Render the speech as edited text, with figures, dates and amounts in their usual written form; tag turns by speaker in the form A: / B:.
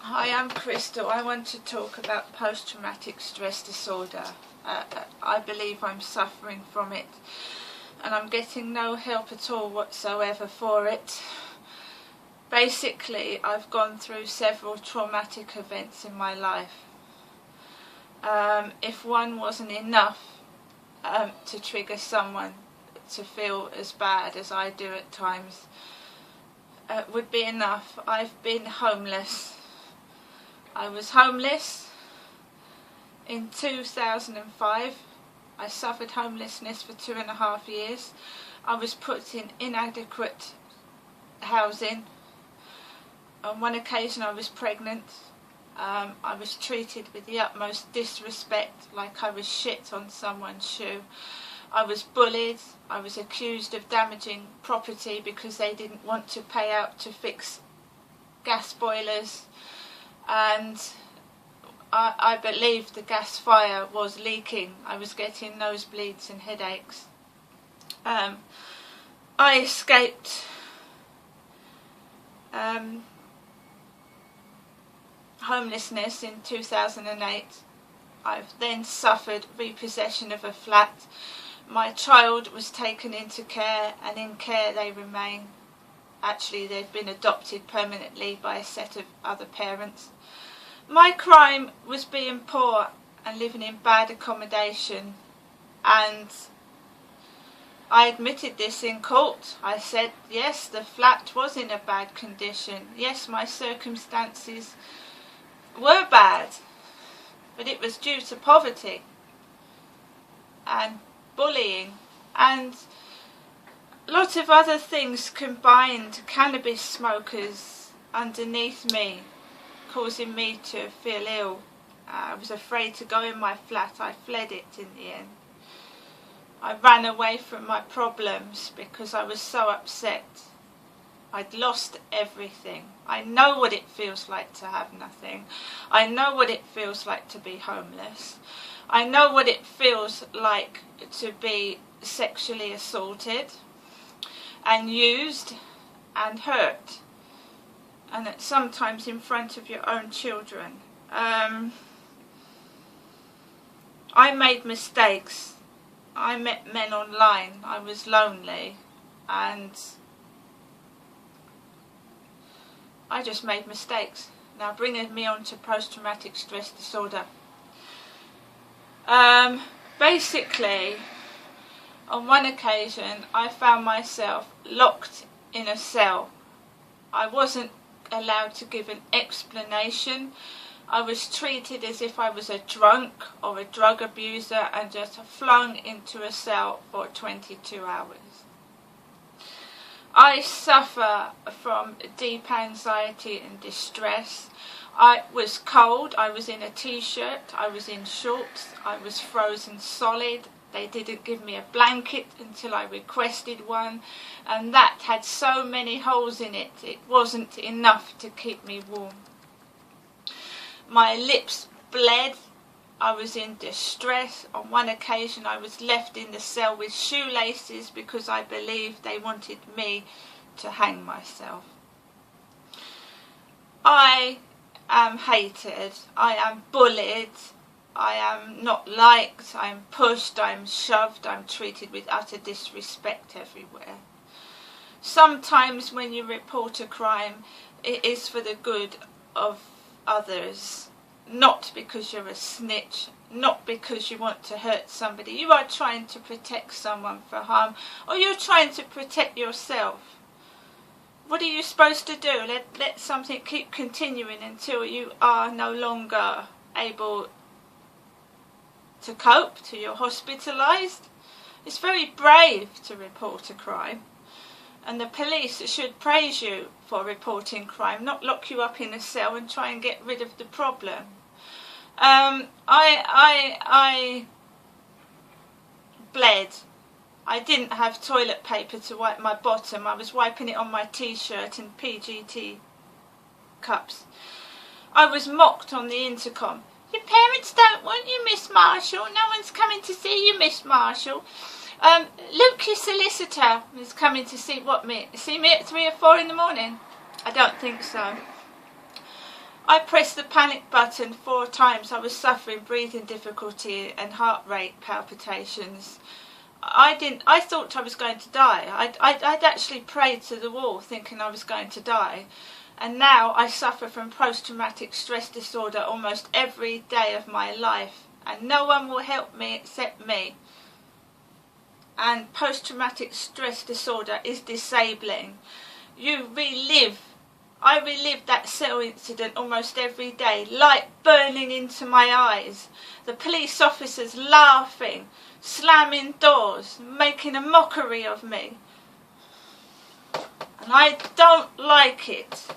A: Hi, I'm Crystal. I want to talk about post-traumatic stress disorder. I believe I'm suffering from it and I'm getting no help at all whatsoever for it. Basically, I've gone through several traumatic events in my life. If one wasn't enough to trigger someone to feel as bad as I do at times, would be enough. I've been homeless. I was homeless in 2005. I suffered homelessness for 2.5 years. I was put in inadequate housing. On one occasion I was pregnant. I was treated with the utmost disrespect, like I was shit on someone's shoe. I was bullied. I was accused of damaging property because they didn't want to pay out to fix gas boilers. And I believed the gas fire was leaking. I was getting nosebleeds and headaches. I escaped homelessness in 2008. I've then suffered repossession of a flat. My child was taken into care, and in care they remain. Actually, they've been adopted permanently by a set of other parents. My crime was being poor and living in bad accommodation, and I admitted this in court. I said, yes, the flat was in a bad condition. Yes, my circumstances were bad, but it was due to poverty and bullying and a lot of other things combined. Cannabis smokers underneath me, causing me to feel ill. I was afraid to go in my flat. I fled it in the end. I ran away from my problems because I was so upset. I'd lost everything. I know what it feels like to have nothing. I know what it feels like to be homeless. I know what it feels like to be sexually assaulted and used and hurt, and that sometimes in front of your own children. I made mistakes. I met men online. I was lonely, and I just made mistakes. Now bringing me on to post-traumatic stress disorder. Basically, on one occasion I found myself locked in a cell. I wasn't allowed to give an explanation. I was treated as if I was a drunk or a drug abuser and just flung into a cell for 22 hours. I suffer from deep anxiety and distress. I was cold. I was in a t-shirt. I was in shorts. I was frozen solid. They didn't give me a blanket until I requested one, and that had so many holes in it, it wasn't enough to keep me warm. My lips bled. I was in distress. On one occasion I was left in the cell with shoelaces because I believed they wanted me to hang myself. I am hated. I am bullied. I am not liked. I am pushed. I am shoved. I am treated with utter disrespect everywhere. Sometimes when you report a crime, it is for the good of others. Not because you're a snitch, not because you want to hurt somebody. You are trying to protect someone from harm, or you're trying to protect yourself. What are you supposed to do? Let something keep continuing until you are no longer able to cope, till you're hospitalised? It's very brave to report a crime, and the police should praise you for reporting crime, not lock you up in a cell and try and get rid of the problem. I bled. I didn't have toilet paper to wipe my bottom. I was wiping it on my t-shirt in PGT cups. I was mocked on the intercom. Your parents don't want you, Miss Marshall. No one's coming to see you, Miss Marshall. Luke, your solicitor, is coming to see me at 3 or 4 in the morning. I don't think so. I pressed the panic button 4 times. I was suffering breathing difficulty and heart rate palpitations. I thought I was going to die. I'd actually prayed to the wall thinking I was going to die. And now I suffer from post-traumatic stress disorder almost every day of my life. And no one will help me except me. And post-traumatic stress disorder is disabling. I relive that cell incident almost every day, light burning into my eyes, the police officers laughing, slamming doors, making a mockery of me. And I don't like it.